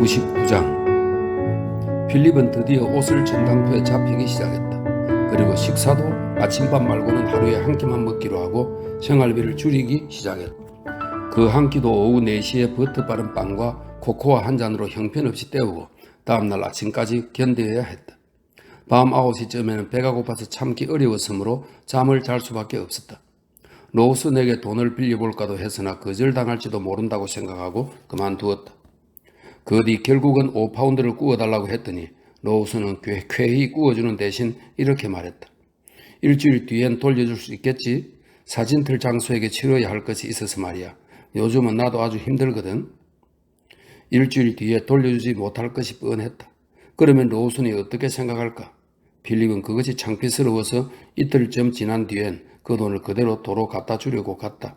99장. 필립은 드디어 옷을 전당포에 잡히기 시작했다. 그리고 식사도 아침밥 말고는 하루에 한 끼만 먹기로 하고 생활비를 줄이기 시작했다. 그 한 끼도 오후 4시에 버터 바른 빵과 코코아 한 잔으로 형편없이 때우고 다음날 아침까지 견뎌야 했다. 밤 9시쯤에는 배가 고파서 참기 어려웠으므로 잠을 잘 수밖에 없었다. 로우슨에게 돈을 빌려볼까도 했으나 거절당할지도 모른다고 생각하고 그만두었다. 그 뒤 결국은 5파운드를 구워달라고 했더니 로우슨은 쾌히 구워주는 대신 이렇게 말했다. 일주일 뒤엔 돌려줄 수 있겠지? 사진틀 장수에게 치러야 할 것이 있어서 말이야. 요즘은 나도 아주 힘들거든. 일주일 뒤에 돌려주지 못할 것이 뻔했다. 그러면 로우슨이 어떻게 생각할까? 필립은 그것이 창피스러워서 이틀쯤 지난 뒤엔 그 돈을 그대로 도로 갖다 주려고 갔다.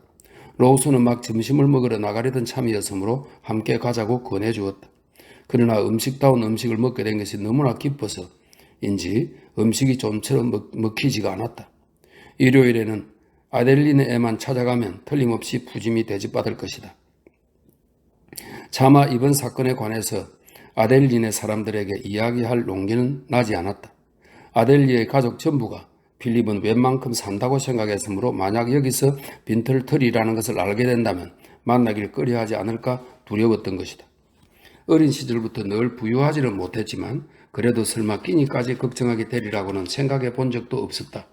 로우슨은 막 점심을 먹으러 나가려던 참이었으므로 함께 가자고 권해주었다. 그러나 음식다운 음식을 먹게 된 것이 너무나 기뻐서인지 음식이 좀처럼 먹히지가 않았다. 일요일에는 아델린의 애만 찾아가면 틀림없이 푸짐히 대접받을 것이다. 차마 이번 사건에 관해서 아델린의 사람들에게 이야기할 용기는 나지 않았다. 아델리의 가족 전부가 필립은 웬만큼 산다고 생각했으므로 만약 여기서 빈털터리라는 것을 알게 된다면 만나길 꺼려하지 않을까 두려웠던 것이다. 어린 시절부터 늘 부유하지는 못했지만 그래도 설마 끼니까지 걱정하게 되리라고는 생각해 본 적도 없었다.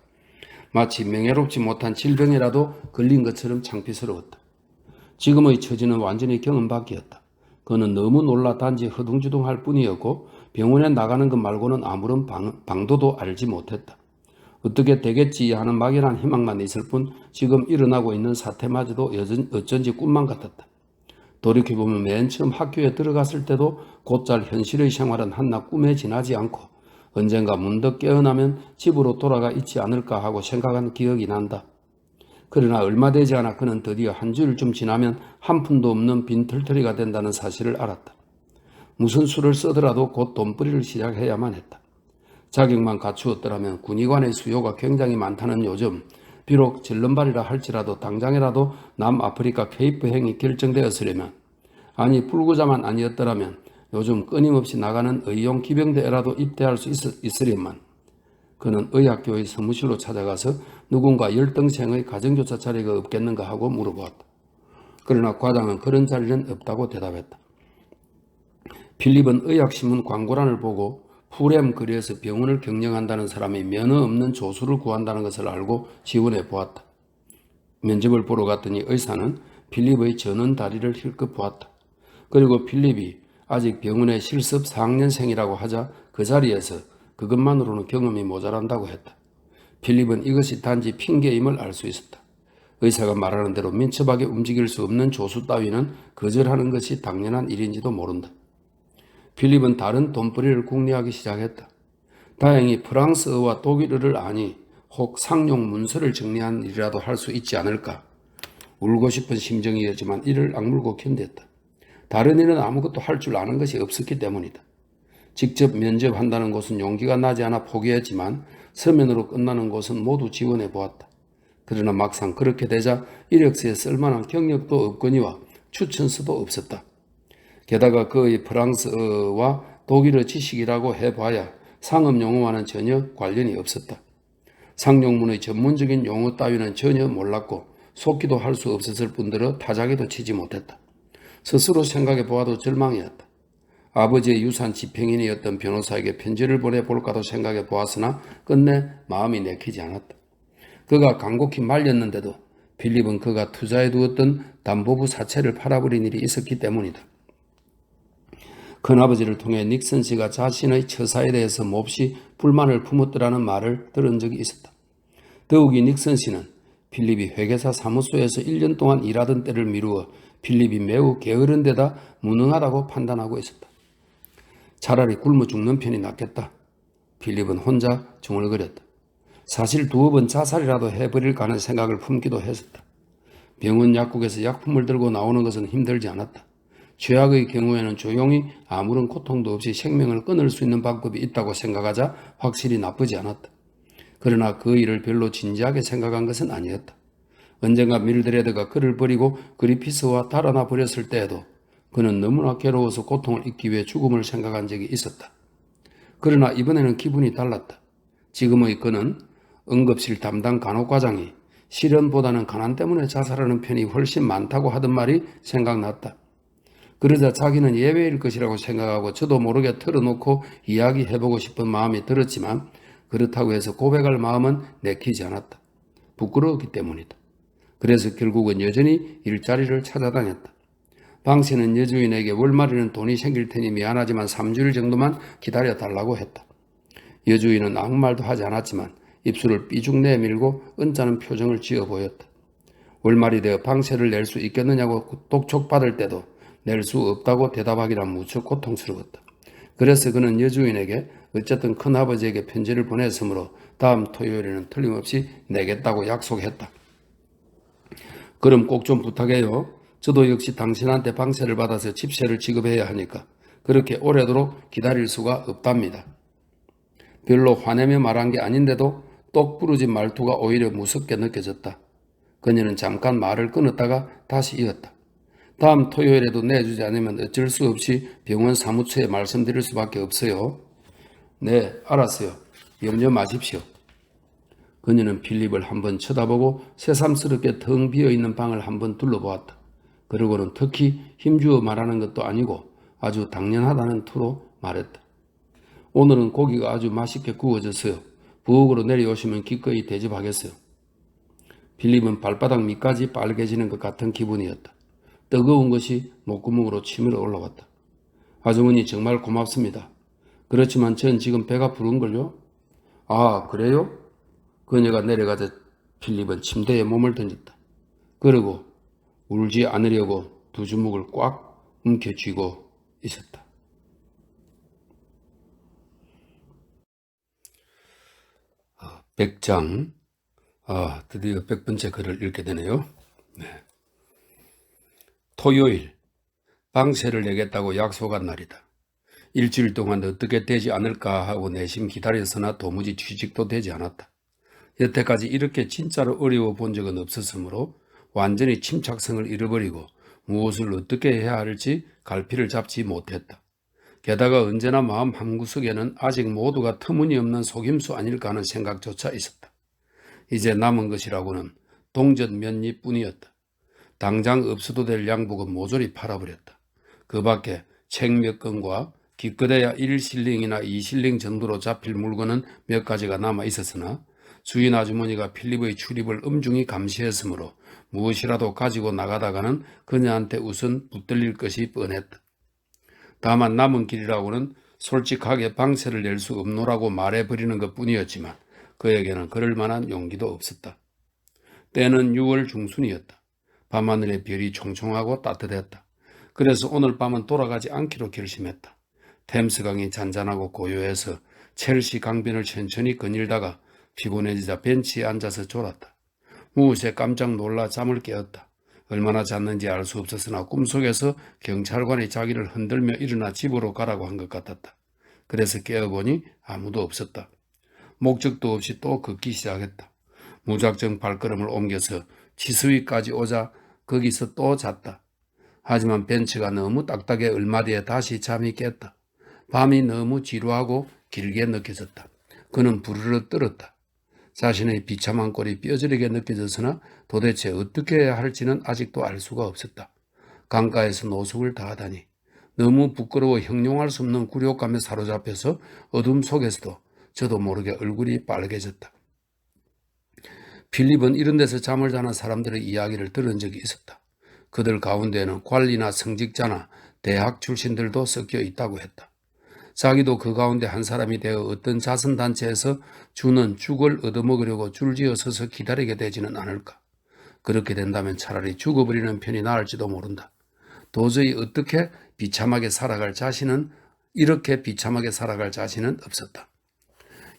마치 명예롭지 못한 질병이라도 걸린 것처럼 창피스러웠다. 지금의 처지는 완전히 경험 밖이었다. 그는 너무 놀라 단지 허둥지둥할 뿐이었고 병원에 나가는 것 말고는 아무런 방도도 알지 못했다. 어떻게 되겠지 하는 막연한 희망만 있을 뿐 지금 일어나고 있는 사태마저도 어쩐지 꿈만 같았다. 돌이켜보면 맨 처음 학교에 들어갔을 때도 곧잘 현실의 생활은 한낱 꿈에 지나지 않고 언젠가 문득 깨어나면 집으로 돌아가 있지 않을까 하고 생각한 기억이 난다. 그러나 얼마 되지 않아 그는 드디어 한 주일쯤 지나면 한 푼도 없는 빈털터리가 된다는 사실을 알았다. 무슨 수를 쓰더라도 곧 돈벌이를 시작해야만 했다. 자격만 갖추었더라면 군의관의 수요가 굉장히 많다는 요즘 비록 절름발이라 할지라도 당장이라도 남아프리카 케이프행이 결정되었으려면 아니 불구자만 아니었더라면 요즘 끊임없이 나가는 의용 기병대에라도 입대할 수 있으려만 그는 의학교의 사무실로 찾아가서 누군가 열등생의 가정교사 자리가 없겠는가 하고 물어보았다. 그러나 과장은 그런 자리는 없다고 대답했다. 필립은 의학신문 광고란을 보고 풀엠 거리에서 병원을 경영한다는 사람이 면허 없는 조수를 구한다는 것을 알고 지원해 보았다. 면접을 보러 갔더니 의사는 필립의 전원 다리를 힐끗 보았다. 그리고 필립이 아직 병원의 실습 4학년생이라고 하자 그 자리에서 그것만으로는 경험이 모자란다고 했다. 필립은 이것이 단지 핑계임을 알 수 있었다. 의사가 말하는 대로 민첩하게 움직일 수 없는 조수 따위는 거절하는 것이 당연한 일인지도 모른다. 필립은 다른 돈벌이를 궁리하기 시작했다. 다행히 프랑스어와 독일어를 아니 혹 상용 문서를 정리한 일이라도 할 수 있지 않을까. 울고 싶은 심정이었지만 이를 악물고 견뎠다. 다른 일은 아무것도 할 줄 아는 것이 없었기 때문이다. 직접 면접한다는 곳은 용기가 나지 않아 포기했지만 서면으로 끝나는 곳은 모두 지원해 보았다. 그러나 막상 그렇게 되자 이력서에 쓸만한 경력도 없거니와 추천서도 없었다. 게다가 그의 프랑스어와 독일어 지식이라고 해봐야 상업 용어와는 전혀 관련이 없었다. 상용문의 전문적인 용어 따위는 전혀 몰랐고 속기도 할 수 없었을 뿐더러 타자기도 치지 못했다. 스스로 생각해 보아도 절망이었다. 아버지의 유산 집행인이었던 변호사에게 편지를 보내볼까도 생각해 보았으나 끝내 마음이 내키지 않았다. 그가 간곡히 말렸는데도 필립은 그가 투자해 두었던 담보부 사채를 팔아버린 일이 있었기 때문이다. 큰아버지를 통해 닉슨 씨가 자신의 처사에 대해서 몹시 불만을 품었더라는 말을 들은 적이 있었다. 더욱이 닉슨 씨는 필립이 회계사 사무소에서 1년 동안 일하던 때를 미루어 필립이 매우 게으른 데다 무능하다고 판단하고 있었다. 차라리 굶어 죽는 편이 낫겠다. 필립은 혼자 중얼거렸다. 사실 두어 번 자살이라도 해버릴까 하는 생각을 품기도 했었다. 병원 약국에서 약품을 들고 나오는 것은 힘들지 않았다. 최악의 경우에는 조용히 아무런 고통도 없이 생명을 끊을 수 있는 방법이 있다고 생각하자 확실히 나쁘지 않았다. 그러나 그 일을 별로 진지하게 생각한 것은 아니었다. 언젠가 밀드레드가 그를 버리고 그리피스와 달아나 버렸을 때에도 그는 너무나 괴로워서 고통을 잊기 위해 죽음을 생각한 적이 있었다. 그러나 이번에는 기분이 달랐다. 지금의 그는 응급실 담당 간호과장이 실연보다는 가난 때문에 자살하는 편이 훨씬 많다고 하던 말이 생각났다. 그러자 자기는 예외일 것이라고 생각하고 저도 모르게 털어놓고 이야기해보고 싶은 마음이 들었지만 그렇다고 해서 고백할 마음은 내키지 않았다. 부끄러웠기 때문이다. 그래서 결국은 여전히 일자리를 찾아다녔다. 방씨는 여주인에게 월말에는 돈이 생길 테니 미안하지만 3주일 정도만 기다려달라고 했다. 여주인은 아무 말도 하지 않았지만 입술을 삐죽 내밀고 언짢은 표정을 지어 보였다. 월말이 되어 방세를 낼 수 있겠느냐고 독촉받을 때도 낼 수 없다고 대답하기란 무척 고통스러웠다. 그래서 그는 여주인에게 어쨌든 큰아버지에게 편지를 보냈으므로 다음 토요일에는 틀림없이 내겠다고 약속했다. 그럼 꼭 좀 부탁해요. 저도 역시 당신한테 방세를 받아서 집세를 지급해야 하니까 그렇게 오래도록 기다릴 수가 없답니다. 별로 화내며 말한 게 아닌데도 똑 부러진 말투가 오히려 무섭게 느껴졌다. 그녀는 잠깐 말을 끊었다가 다시 이었다. 다음 토요일에도 내주지 않으면 어쩔 수 없이 병원 사무처에 말씀드릴 수밖에 없어요. 네, 알았어요. 염려 마십시오. 그녀는 필립을 한번 쳐다보고 새삼스럽게 텅 비어있는 방을 한번 둘러보았다. 그러고는 특히 힘주어 말하는 것도 아니고 아주 당연하다는 투로 말했다. 오늘은 고기가 아주 맛있게 구워졌어요. 부엌으로 내려오시면 기꺼이 대접하겠어요. 필립은 발바닥 밑까지 빨개지는 것 같은 기분이었다. 뜨거운 것이 목구멍으로 치밀어 올라왔다. 아주머니 정말 고맙습니다. 그렇지만 전 지금 배가 부른걸요? 아, 그래요? 그녀가 내려가자 필립은 침대에 몸을 던졌다. 그리고 울지 않으려고 두 주먹을 꽉 움켜쥐고 있었다. 백장, 드디어 100번째 글을 읽게 되네요. 네. 토요일, 방세를 내겠다고 약속한 날이다. 일주일 동안 어떻게 되지 않을까 하고 내심 기다렸으나 도무지 취직도 되지 않았다. 여태까지 이렇게 진짜로 어려워 본 적은 없었으므로 완전히 침착성을 잃어버리고 무엇을 어떻게 해야 할지 갈피를 잡지 못했다. 게다가 언제나 마음 한구석에는 아직 모두가 터무니없는 속임수 아닐까 하는 생각조차 있었다. 이제 남은 것이라고는 동전 몇 입뿐이었다. 당장 없어도 될 양복은 모조리 팔아버렸다. 그 밖에 책 몇 권과 기껏해야 1실링이나 2실링 정도로 잡힐 물건은 몇 가지가 남아 있었으나 주인 아주머니가 필립의 출입을 엄중히 감시했으므로 무엇이라도 가지고 나가다가는 그녀한테 우선 붙들릴 것이 뻔했다. 다만 남은 길이라고는 솔직하게 방세를 낼 수 없노라고 말해버리는 것뿐이었지만 그에게는 그럴 만한 용기도 없었다. 때는 6월 중순이었다. 밤하늘의 별이 총총하고 따뜻했다. 그래서 오늘 밤은 돌아가지 않기로 결심했다. 템스강이 잔잔하고 고요해서 첼시 강변을 천천히 거닐다가 피곤해지자 벤치에 앉아서 졸았다. 무엇에 깜짝 놀라 잠을 깨었다. 얼마나 잤는지 알 수 없었으나 꿈속에서 경찰관이 자기를 흔들며 일어나 집으로 가라고 한 것 같았다. 그래서 깨어보니 아무도 없었다. 목적도 없이 또 걷기 시작했다. 무작정 발걸음을 옮겨서 치수위까지 오자 거기서 또 잤다. 하지만 벤츠가 너무 딱딱해 얼마 뒤에 다시 잠이 깼다. 밤이 너무 지루하고 길게 느껴졌다. 그는 부르르 떨었다. 자신의 비참한 꼴이 뼈저리게 느껴졌으나 도대체 어떻게 해야 할지는 아직도 알 수가 없었다. 강가에서 노숙을 다하다니 너무 부끄러워 형용할 수 없는 굴욕감에 사로잡혀서 어둠 속에서도 저도 모르게 얼굴이 빨개졌다. 필립은 이런 데서 잠을 자는 사람들의 이야기를 들은 적이 있었다. 그들 가운데에는 관리나 성직자나 대학 출신들도 섞여 있다고 했다. 자기도 그 가운데 한 사람이 되어 어떤 자선단체에서 주는 죽을 얻어먹으려고 줄지어 서서 기다리게 되지는 않을까. 그렇게 된다면 차라리 죽어버리는 편이 나을지도 모른다. 도저히 이렇게 비참하게 살아갈 자신은 없었다.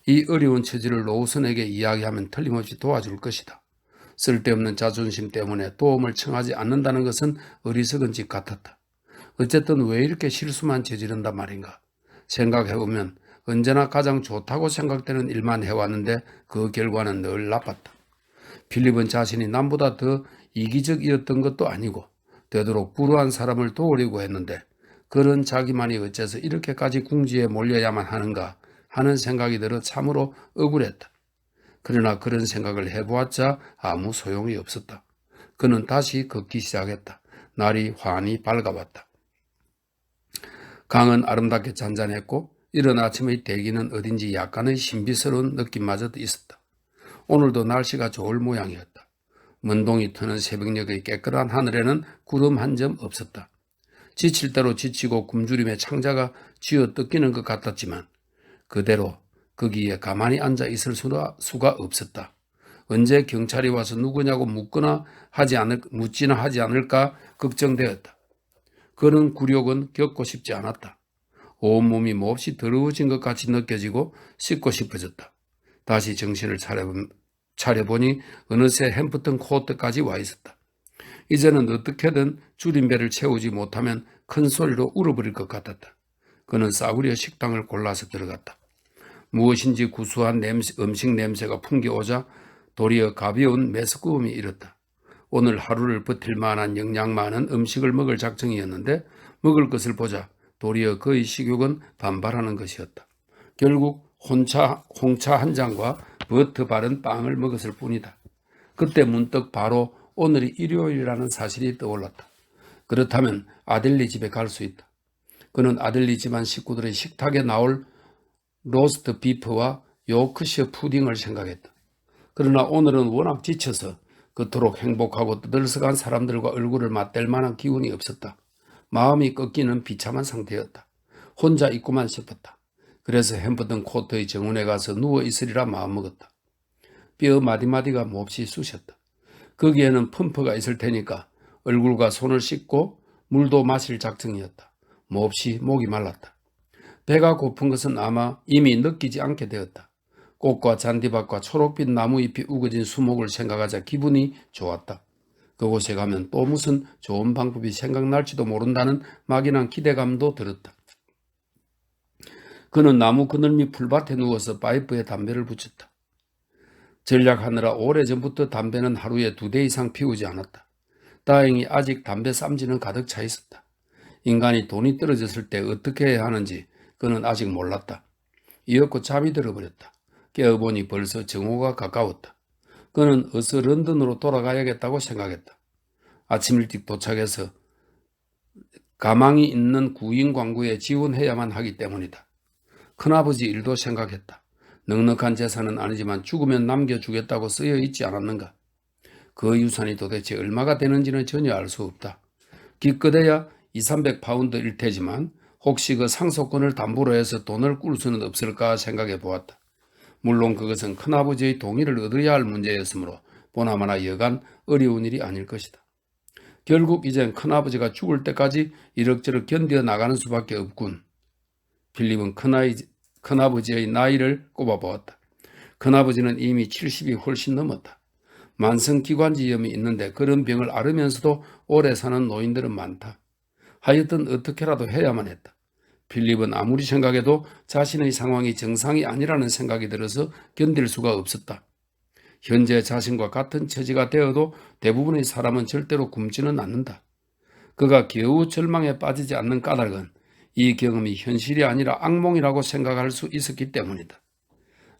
이 어려운 처지를 로우슨에게 이야기하면 틀림없이 도와줄 것이다. 쓸데없는 자존심 때문에 도움을 청하지 않는다는 것은 어리석은 짓 같았다. 어쨌든 왜 이렇게 실수만 저지른단 말인가. 생각해보면 언제나 가장 좋다고 생각되는 일만 해왔는데 그 결과는 늘 나빴다. 필립은 자신이 남보다 더 이기적이었던 것도 아니고 되도록 불우한 사람을 도우려고 했는데 그런 자기만이 어째서 이렇게까지 궁지에 몰려야만 하는가 하는 생각이 들어 참으로 억울했다. 그러나 그런 생각을 해보았자 아무 소용이 없었다. 그는 다시 걷기 시작했다. 날이 환히 밝아왔다. 강은 아름답게 잔잔했고 이른 아침의 대기는 어딘지 약간의 신비스러운 느낌마저도 있었다. 오늘도 날씨가 좋을 모양이었다. 먼동이 트는 새벽녘의 깨끗한 하늘에는 구름 한 점 없었다. 지칠 대로 지치고 굶주림에 창자가 쥐어 뜯기는 것 같았지만 그대로 거기에 가만히 앉아 있을 수가 없었다. 언제 경찰이 와서 누구냐고 묻지나 하지 않을까 걱정되었다. 그런 굴욕은 겪고 싶지 않았다. 온몸이 몹시 더러워진 것 같이 느껴지고 씻고 싶어졌다. 다시 정신을 차려보니 어느새 햄프턴 코트까지 와 있었다. 이제는 어떻게든 줄임배를 채우지 못하면 큰 소리로 울어버릴 것 같았다. 그는 싸구려 식당을 골라서 들어갔다. 무엇인지 구수한 음식 냄새가 풍겨오자 도리어 가벼운 메스꺼움이 일었다. 오늘 하루를 버틸 만한 영양 많은 음식을 먹을 작정이었는데 먹을 것을 보자 도리어 그의 식욕은 반발하는 것이었다. 결국 홍차 한 잔과 버터 바른 빵을 먹었을 뿐이다. 그때 문득 바로 오늘이 일요일이라는 사실이 떠올랐다. 그렇다면 아델리 집에 갈 수 있다. 그는 아델리 집안 식구들의 식탁에 나올 로스트 비프와 요크셔 푸딩을 생각했다. 그러나 오늘은 워낙 지쳐서 그토록 행복하고 떠들썩한 사람들과 얼굴을 맞댈 만한 기운이 없었다. 마음이 꺾이는 비참한 상태였다. 혼자 있고만 싶었다. 그래서 햄버튼 코트의 정원에 가서 누워있으리라 마음먹었다. 뼈 마디마디가 몹시 쑤셨다. 거기에는 펌프가 있을 테니까 얼굴과 손을 씻고 물도 마실 작정이었다. 몹시 목이 말랐다. 배가 고픈 것은 아마 이미 느끼지 않게 되었다. 꽃과 잔디밭과 초록빛 나무잎이 우거진 수목을 생각하자 기분이 좋았다. 그곳에 가면 또 무슨 좋은 방법이 생각날지도 모른다는 막연한 기대감도 들었다. 그는 나무 그늘밑 풀밭에 누워서 파이프에 담배를 붙였다. 전략하느라 오래전부터 담배는 하루에 2대 이상 피우지 않았다. 다행히 아직 담배 쌈지는 가득 차 있었다. 인간이 돈이 떨어졌을 때 어떻게 해야 하는지 그는 아직 몰랐다. 이윽고 잠이 들어버렸다. 깨어보니 벌써 정오가 가까웠다. 그는 어서 런던으로 돌아가야겠다고 생각했다. 아침 일찍 도착해서 가망이 있는 구인 광구에 지원해야만 하기 때문이다. 큰아버지 일도 생각했다. 넉넉한 재산은 아니지만 죽으면 남겨주겠다고 쓰여 있지 않았는가. 그 유산이 도대체 얼마가 되는지는 전혀 알 수 없다. 기껏해야 200~300파운드일 테지만 혹시 그 상속권을 담보로 해서 돈을 꿀 수는 없을까 생각해 보았다. 물론 그것은 큰아버지의 동의를 얻어야 할 문제였으므로 보나마나 여간 어려운 일이 아닐 것이다. 결국 이젠 큰아버지가 죽을 때까지 이럭저럭 견뎌 나가는 수밖에 없군. 필립은 큰아버지의 나이를 꼽아보았다. 큰아버지는 이미 70이 훨씬 넘었다. 만성기관지염이 있는데 그런 병을 앓으면서도 오래 사는 노인들은 많다. 하여튼 어떻게라도 해야만 했다. 필립은 아무리 생각해도 자신의 상황이 정상이 아니라는 생각이 들어서 견딜 수가 없었다. 현재 자신과 같은 처지가 되어도 대부분의 사람은 절대로 굶지는 않는다. 그가 겨우 절망에 빠지지 않는 까닭은 이 경험이 현실이 아니라 악몽이라고 생각할 수 있었기 때문이다.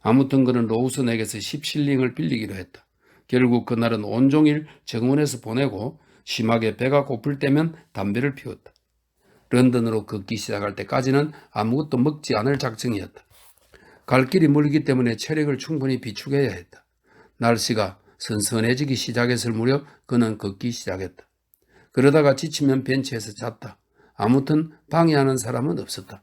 아무튼 그는 로우슨에게서 10실링을 빌리기로 했다. 결국 그날은 온종일 정원에서 보내고 심하게 배가 고플 때면 담배를 피웠다. 런던으로 걷기 시작할 때까지는 아무것도 먹지 않을 작정이었다. 갈 길이 멀기 때문에 체력을 충분히 비축해야 했다. 날씨가 선선해지기 시작했을 무렵 그는 걷기 시작했다. 그러다가 지치면 벤치에서 잤다. 아무튼 방해하는 사람은 없었다.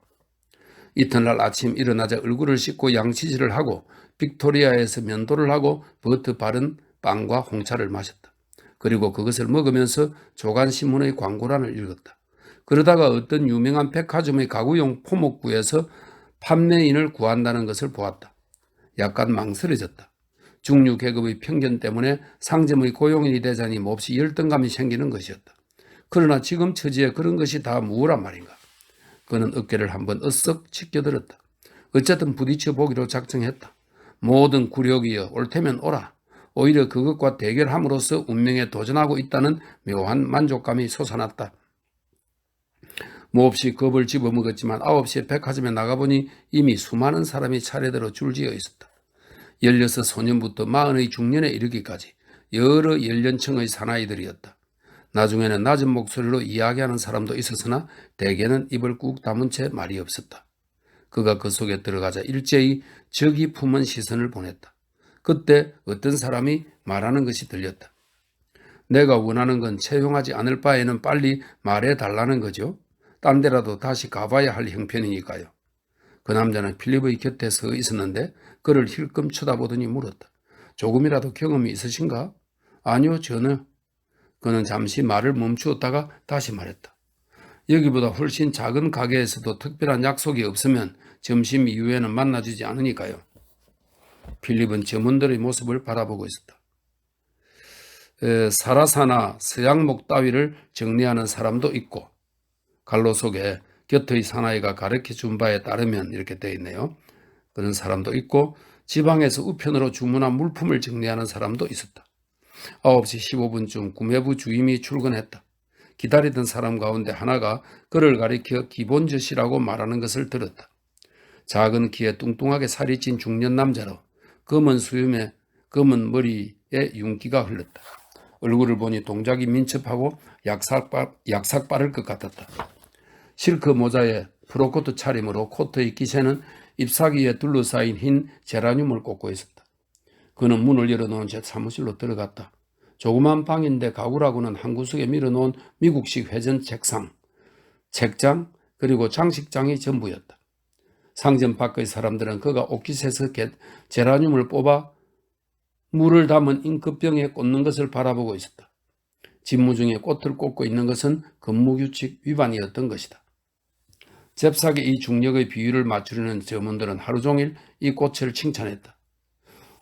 이튿날 아침 일어나자 얼굴을 씻고 양치질을 하고 빅토리아에서 면도를 하고 버터 바른 빵과 홍차를 마셨다. 그리고 그것을 먹으면서 조간신문의 광고란을 읽었다. 그러다가 어떤 유명한 백화점의 가구용 포목구에서 판매인을 구한다는 것을 보았다. 약간 망설여졌다. 중류 계급의 편견 때문에 상점의 고용인이 되자니 몹시 열등감이 생기는 것이었다. 그러나 지금 처지에 그런 것이 다 무엇란 말인가. 그는 어깨를 한번 으쓱 치켜들었다. 어쨌든 부딪혀 보기로 작정했다. 모든 굴욕이여 올 테면 오라. 오히려 그것과 대결함으로써 운명에 도전하고 있다는 묘한 만족감이 솟아났다. 몹시 겁을 집어먹었지만 9시에 백화점에 나가보니 이미 수많은 사람이 차례대로 줄지어 있었다. 16 소년부터 40의 중년에 이르기까지 여러 연령층의 사나이들이었다. 나중에는 낮은 목소리로 이야기하는 사람도 있었으나 대개는 입을 꾹 다문 채 말이 없었다. 그가 그 속에 들어가자 일제히 적이 품은 시선을 보냈다. 그때 어떤 사람이 말하는 것이 들렸다. 내가 원하는 건 채용하지 않을 바에는 빨리 말해달라는 거죠. 딴 데라도 다시 가봐야 할 형편이니까요. 그 남자는 필립의 곁에 서 있었는데 그를 힐끔 쳐다보더니 물었다. 조금이라도 경험이 있으신가? 아니요, 전혀. 그는 잠시 말을 멈추었다가 다시 말했다. 여기보다 훨씬 작은 가게에서도 특별한 약속이 없으면 점심 이후에는 만나주지 않으니까요. 필립은 점원들의 모습을 바라보고 있었다. 사라사나 서양목 따위를 정리하는 사람도 있고 갈로 속에 곁의 사나이가 가르쳐준 바에 따르면 이렇게 되어 있네요. 그런 사람도 있고 지방에서 우편으로 주문한 물품을 정리하는 사람도 있었다. 9시 15분쯤 구매부 주임이 출근했다. 기다리던 사람 가운데 하나가 그를 가리켜 기본저씨라고 말하는 것을 들었다. 작은 키에 뚱뚱하게 살이 찐 중년 남자로 검은 수염에 검은 머리에 윤기가 흘렀다. 얼굴을 보니 동작이 민첩하고 약삭 빠를 것 같았다. 실크 모자에 프로코트 차림으로 코트의 기세는 잎사귀에 둘러싸인 흰 제라늄을 꽂고 있었다. 그는 문을 열어놓은 채 사무실로 들어갔다. 조그만 방인데 가구라고는 한 구석에 밀어놓은 미국식 회전 책장 그리고 장식장이 전부였다. 상점 밖의 사람들은 그가 옷깃에서 제라늄을 뽑아 물을 담은 잉크병에 꽂는 것을 바라보고 있었다. 집무 중에 꽃을 꽂고 있는 것은 근무규칙 위반이었던 것이다. 잽싸게 이 중력의 비율을 맞추려는 점원들은 하루 종일 이 꽃을 칭찬했다.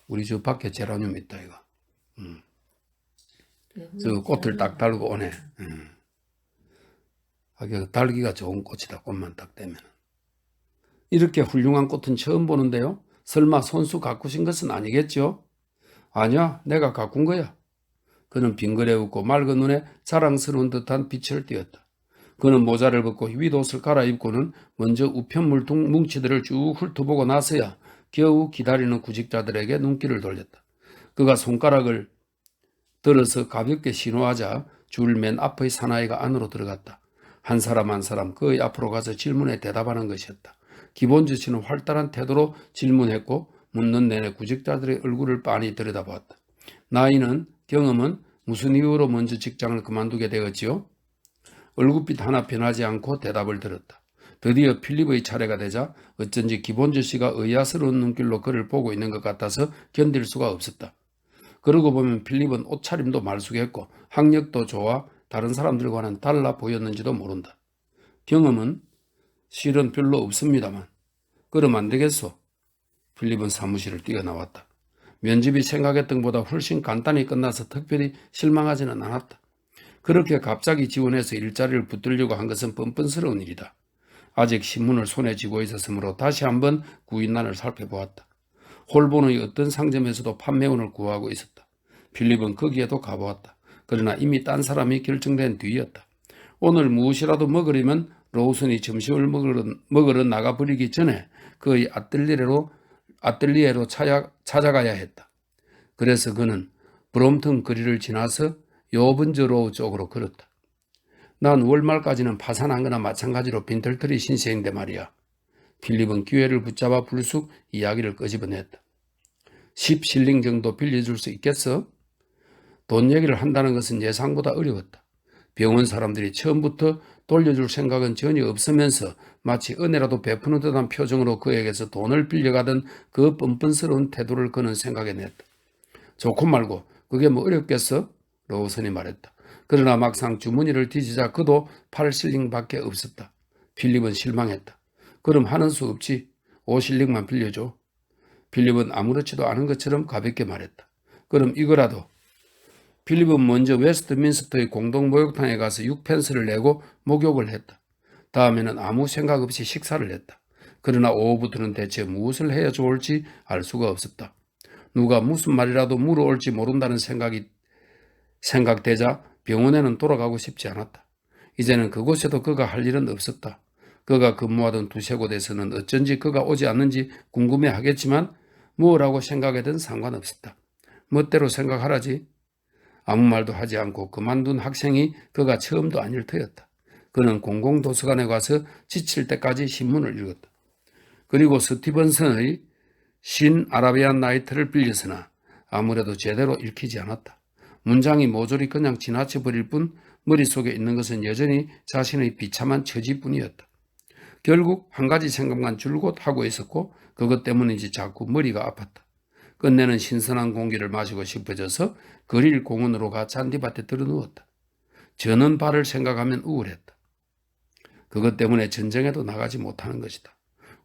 우리 집 밖에 제라늄 있다 이거. 저 꽃을 딱 달고 오네. 달기가 좋은 꽃이다. 꽃만 딱 되면. 이렇게 훌륭한 꽃은 처음 보는데요. 설마 손수 가꾸신 것은 아니겠죠? 아니야, 내가 가꾼 거야. 그는 빙그레 웃고 맑은 눈에 자랑스러운 듯한 빛을 띄었다. 그는 모자를 벗고 윗옷을 갈아입고는 먼저 우편 물통 뭉치들을 쭉 훑어보고 나서야 겨우 기다리는 구직자들에게 눈길을 돌렸다. 그가 손가락을 들어서 가볍게 신호하자 줄 맨 앞의 사나이가 안으로 들어갔다. 한 사람 한 사람 그의 앞으로 가서 질문에 대답하는 것이었다. 기본주치는 활달한 태도로 질문했고 묻는 내내 구직자들의 얼굴을 빤히 들여다보았다. 나이는, 경험은 무슨 이유로 먼저 직장을 그만두게 되었지요? 얼굴빛 하나 변하지 않고 대답을 들었다. 드디어 필립의 차례가 되자 어쩐지 기본주씨가 의아스러운 눈길로 그를 보고 있는 것 같아서 견딜 수가 없었다. 그러고 보면 필립은 옷차림도 말쑥했고 학력도 좋아 다른 사람들과는 달라 보였는지도 모른다. 경험은 실은 별로 없습니다만 그럼 안 되겠소. 필립은 사무실을 뛰어나왔다. 면접이 생각했던 것보다 훨씬 간단히 끝나서 특별히 실망하지는 않았다. 그렇게 갑자기 지원해서 일자리를 붙들려고 한 것은 뻔뻔스러운 일이다. 아직 신문을 손에 쥐고 있었으므로 다시 한번 구인란을 살펴보았다. 홀본의 어떤 상점에서도 판매원을 구하고 있었다. 필립은 거기에도 가보았다. 그러나 이미 딴 사람이 결정된 뒤였다. 오늘 무엇이라도 먹으려면 로우슨이 점심을 먹으러 나가버리기 전에 그의 아뜰리에로 찾아가야 했다. 그래서 그는 브롬튼 거리를 지나서 요번저로우 쪽으로 걸었다. 난 월말까지는 파산한 거나 마찬가지로 빈털터리 신세인데 말이야. 필립은 기회를 붙잡아 불쑥 이야기를 끄집어냈다. 10실링 정도 빌려줄 수 있겠어? 돈 얘기를 한다는 것은 예상보다 어려웠다. 병원 사람들이 처음부터 돌려줄 생각은 전혀 없으면서 마치 은혜라도 베푸는 듯한 표정으로 그에게서 돈을 빌려가던 그 뻔뻔스러운 태도를 그는 생각해냈다. 좋고 말고 그게 뭐 어렵겠어? 로우슨이 말했다. 그러나 막상 주머니를 뒤지자 그도 8실링밖에 없었다. 필립은 실망했다. 그럼 하는 수 없지. 5실링만 빌려줘. 필립은 아무렇지도 않은 것처럼 가볍게 말했다. 그럼 이거라도. 필립은 먼저 웨스트민스터의 공동목욕탕에 가서 6펜스를 내고 목욕을 했다. 다음에는 아무 생각 없이 식사를 했다. 그러나 오후부터는 대체 무엇을 해야 좋을지 알 수가 없었다. 누가 무슨 말이라도 물어올지 모른다는 생각되자 병원에는 돌아가고 싶지 않았다. 이제는 그곳에도 그가 할 일은 없었다. 그가 근무하던 두세 곳에서는 어쩐지 그가 오지 않는지 궁금해하겠지만 뭐라고 생각하든 상관없었다. 멋대로 생각하라지. 아무 말도 하지 않고 그만둔 학생이 그가 처음도 아닐 터였다. 그는 공공도서관에 가서 지칠 때까지 신문을 읽었다. 그리고 스티븐슨의 신 아라비안 나이트를 빌렸으나 아무래도 제대로 읽히지 않았다. 문장이 모조리 그냥 지나쳐버릴 뿐 머릿속에 있는 것은 여전히 자신의 비참한 처지뿐이었다. 결국 한 가지 생각만 줄곧 하고 있었고 그것 때문인지 자꾸 머리가 아팠다. 끝내는 신선한 공기를 마시고 싶어져서 그릴 공원으로 가 잔디밭에 들어누웠다. 저는 발을 생각하면 우울했다. 그것 때문에 전쟁에도 나가지 못하는 것이다.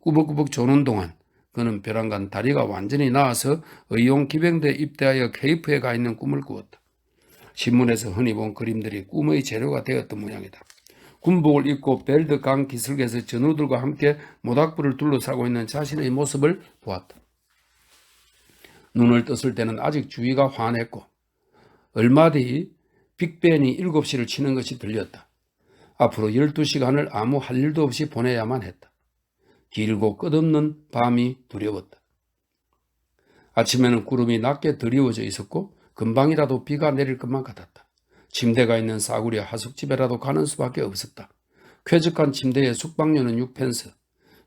꾸벅꾸벅 조는 동안 그는 벼랑간 다리가 완전히 나아서 의용 기병대에 입대하여 케이프에 가 있는 꿈을 꾸었다. 신문에서 흔히 본 그림들이 꿈의 재료가 되었던 모양이다. 군복을 입고 벨드 강 기슭에서 전우들과 함께 모닥불을 둘러싸고 있는 자신의 모습을 보았다. 눈을 떴을 때는 아직 주위가 환했고 얼마 뒤 빅벤이 7시를 치는 것이 들렸다. 앞으로 12시간을 아무 할 일도 없이 보내야만 했다. 길고 끝없는 밤이 두려웠다. 아침에는 구름이 낮게 드리워져 있었고 금방이라도 비가 내릴 것만 같았다. 침대가 있는 싸구려 하숙집에라도 가는 수밖에 없었다. 쾌적한 침대에 숙박료는 6펜스.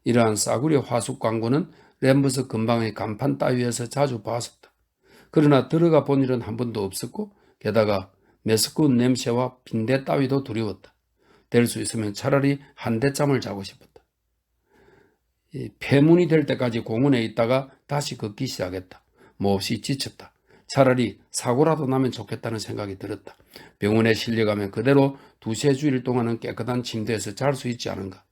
이러한 싸구려 하숙 광고는 램버스 근방의 간판 따위에서 자주 봤었다. 그러나 들어가 본 일은 한 번도 없었고 게다가 메스꺼운 냄새와 빈대 따위도 두려웠다. 될 수 있으면 차라리 한 대잠을 자고 싶었다. 폐문이 될 때까지 공원에 있다가 다시 걷기 시작했다. 몹시 지쳤다. 차라리 사고라도 나면 좋겠다는 생각이 들었다. 병원에 실려가면 그대로 두세 주일 동안은 깨끗한 침대에서 잘 수 있지 않은가.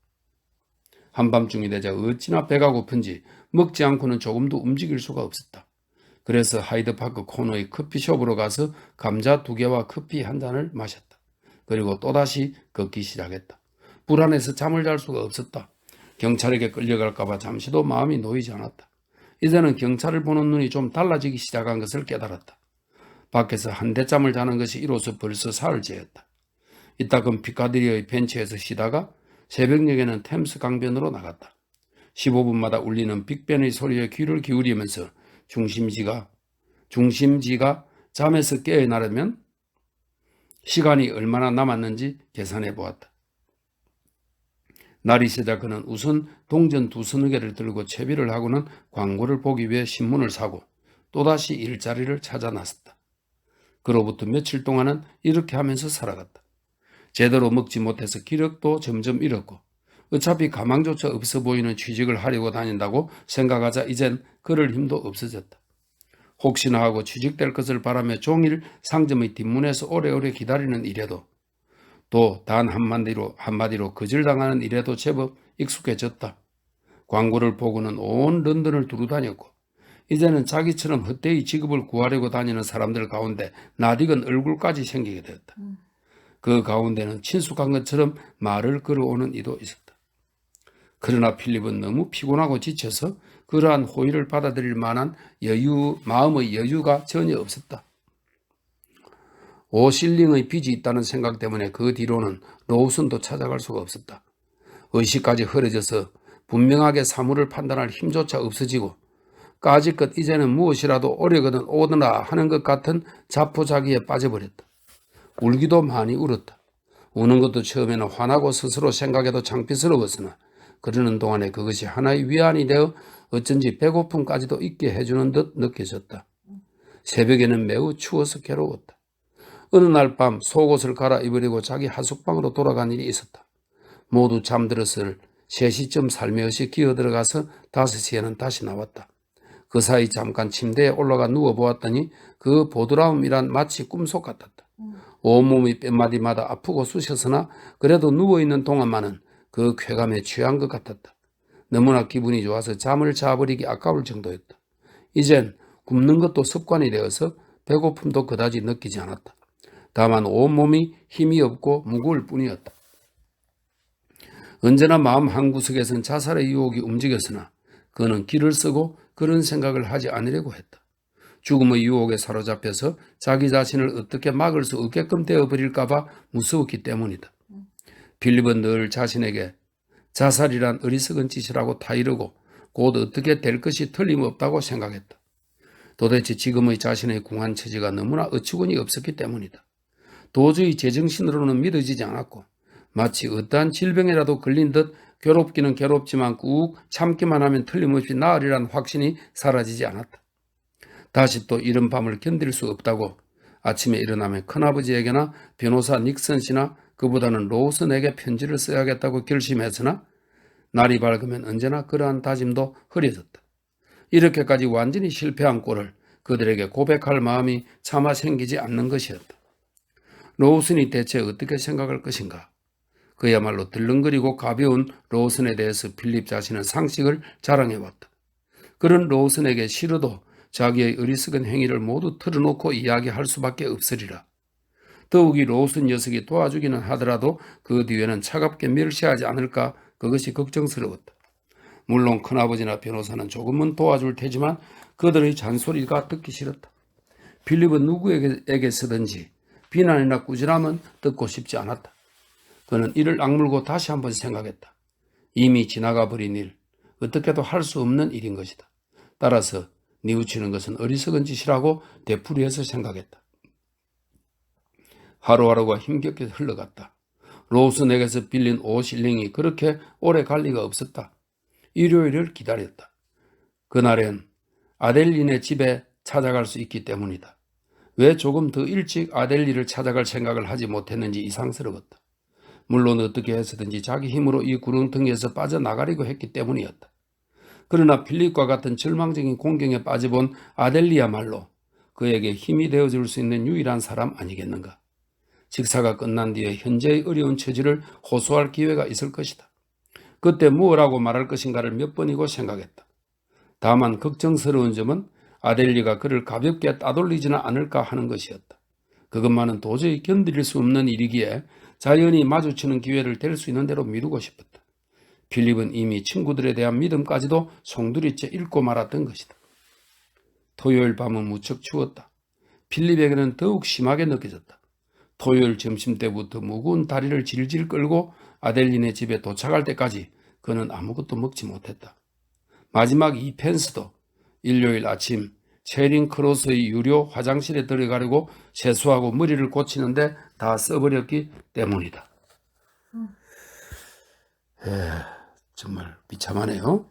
한밤중이 되자 어찌나 배가 고픈지 먹지 않고는 조금도 움직일 수가 없었다. 그래서 하이드파크 코너의 커피숍으로 가서 감자 2개와 커피 한 잔을 마셨다. 그리고 또다시 걷기 시작했다. 불안해서 잠을 잘 수가 없었다. 경찰에게 끌려갈까봐 잠시도 마음이 놓이지 않았다. 이제는 경찰을 보는 눈이 좀 달라지기 시작한 것을 깨달았다. 밖에서 한 대잠을 자는 것이 이로써 벌써 사흘째였다. 이따금 피카디리의 벤치에서 쉬다가 새벽녘에는 템스 강변으로 나갔다. 15분마다 울리는 빅벤의 소리에 귀를 기울이면서 중심지가 잠에서 깨어나려면 시간이 얼마나 남았는지 계산해 보았다. 날이 새자 그는 우선 동전 2서너 개를 들고 채비를 하고는 광고를 보기 위해 신문을 사고 또다시 일자리를 찾아 나섰다. 그로부터 며칠 동안은 이렇게 하면서 살아갔다. 제대로 먹지 못해서 기력도 점점 잃었고 어차피 가망조차 없어 보이는 취직을 하려고 다닌다고 생각하자 이젠 걸을 힘도 없어졌다. 혹시나 하고 취직될 것을 바라며 종일 상점의 뒷문에서 오래오래 기다리는 일에도 또 단 한마디로 거절당하는 일에도 제법 익숙해졌다. 광고를 보고는 온 런던을 두루 다녔고 이제는 자기처럼 헛되이 직업을 구하려고 다니는 사람들 가운데 낯익은 얼굴까지 생기게 되었다. 그 가운데는 친숙한 것처럼 말을 걸어오는 이도 있었다. 그러나 필립은 너무 피곤하고 지쳐서 그러한 호의를 받아들일 만한 마음의 여유가 전혀 없었다. 5실링의 빚이 있다는 생각 때문에 그 뒤로는 로우슨도 찾아갈 수가 없었다. 의식까지 흐려져서 분명하게 사물을 판단할 힘조차 없어지고 까짓것 이제는 무엇이라도 오려거든 오더라 하는 것 같은 자포자기에 빠져버렸다. 울기도 많이 울었다. 우는 것도 처음에는 화나고 스스로 생각해도 창피스러웠으나 그러는 동안에 그것이 하나의 위안이 되어 어쩐지 배고픔까지도 잊게 해주는 듯 느껴졌다. 새벽에는 매우 추워서 괴로웠다. 어느 날 밤 속옷을 갈아입으려고 자기 하숙방으로 돌아간 일이 있었다. 모두 잠들었을 3시쯤 살며시 기어들어가서 5시에는 다시 나왔다. 그 사이 잠깐 침대에 올라가 누워보았더니 그 보드라움이란 마치 꿈속 같았다. 온몸이 뼘마디마다 아프고 쑤셨으나 그래도 누워있는 동안만은 그 쾌감에 취한 것 같았다. 너무나 기분이 좋아서 잠을 자버리기 아까울 정도였다. 이젠 굶는 것도 습관이 되어서 배고픔도 그다지 느끼지 않았다. 다만 온몸이 힘이 없고 무거울 뿐이었다. 언제나 마음 한구석에선 자살의 유혹이 움직였으나 그는 길을 쓰고 그런 생각을 하지 않으려고 했다. 죽음의 유혹에 사로잡혀서 자기 자신을 어떻게 막을 수 없게끔 되어버릴까봐 무서웠기 때문이다. 필립은 늘 자신에게 자살이란 어리석은 짓이라고 타이르고 곧 어떻게 될 것이 틀림없다고 생각했다. 도대체 지금의 자신의 궁한 처지가 너무나 어처구니 없었기 때문이다. 도저히 제정신으로는 믿어지지 않았고 마치 어떠한 질병이라도 걸린 듯 괴롭기는 괴롭지만 꾹 참기만 하면 틀림없이 나으리란 확신이 사라지지 않았다. 다시 또 이른 밤을 견딜 수 없다고 아침에 일어나면 큰아버지에게나 변호사 닉슨 씨나 그보다는 로슨에게 편지를 써야겠다고 결심했으나 날이 밝으면 언제나 그러한 다짐도 흐려졌다. 이렇게까지 완전히 실패한 꼴을 그들에게 고백할 마음이 차마 생기지 않는 것이었다. 로슨이 대체 어떻게 생각할 것인가? 그야말로 들렁거리고 가벼운 로슨에 대해서 필립 자신은 상식을 자랑해왔다. 그런 로슨에게 싫어도 자기의 어리석은 행위를 모두 털어놓고 이야기할 수밖에 없으리라. 더욱이 로슨 녀석이 도와주기는 하더라도 그 뒤에는 차갑게 멸시하지 않을까 그것이 걱정스러웠다. 물론 큰아버지나 변호사는 조금은 도와줄 테지만 그들의 잔소리가 듣기 싫었다. 필립은 누구에게 쓰든지 비난이나 꾸지람은 듣고 싶지 않았다. 그는 이를 악물고 다시 한번 생각했다. 이미 지나가 버린 일, 어떻게도 할 수 없는 일인 것이다. 따라서 뉘우치는 것은 어리석은 짓이라고 되풀이해서 생각했다. 하루하루가 힘겹게 흘러갔다. 로슨에게서 빌린 5실링이 그렇게 오래 갈 리가 없었다. 일요일을 기다렸다. 그날엔 아델린의 집에 찾아갈 수 있기 때문이다. 왜 조금 더 일찍 아델린을 찾아갈 생각을 하지 못했는지 이상스러웠다. 물론 어떻게 해서든지 자기 힘으로 이 구렁텅이에서 빠져나가려고 했기 때문이었다. 그러나 필립과 같은 절망적인 공경에 빠져본 아델리야말로 그에게 힘이 되어줄 수 있는 유일한 사람 아니겠는가. 직사가 끝난 뒤에 현재의 어려운 처지를 호소할 기회가 있을 것이다. 그때 무엇라고 말할 것인가를 몇 번이고 생각했다. 다만 걱정스러운 점은 아델리가 그를 가볍게 따돌리지는 않을까 하는 것이었다. 그것만은 도저히 견딜 수 없는 일이기에 자연히 마주치는 기회를 될 수 있는 대로 미루고 싶었다. 필립은 이미 친구들에 대한 믿음까지도 송두리째 잃고 말았던 것이다. 토요일 밤은 무척 추웠다. 필립에게는 더욱 심하게 느껴졌다. 토요일 점심때부터 무거운 다리를 질질 끌고 아델린의 집에 도착할 때까지 그는 아무것도 먹지 못했다. 마지막 이 펜스도 일요일 아침 체링 크로스의 유료 화장실에 들어가려고 세수하고 머리를 고치는데 다 써버렸기 때문이다. 정말 비참하네요.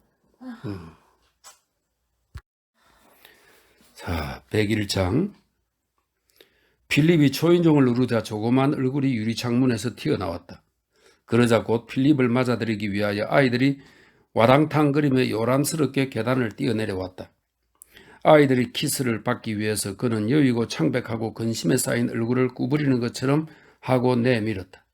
자, 101장. 필립이 초인종을 누르자 조그만 얼굴이 유리창문에서 튀어나왔다. 그러자 곧 필립을 맞아들이기 위하여 아이들이 와당탕거리며 요란스럽게 계단을 뛰어내려왔다. 아이들이 키스를 받기 위해서 그는 여위고 창백하고 근심에 쌓인 얼굴을 구부리는 것처럼 하고 내밀었다.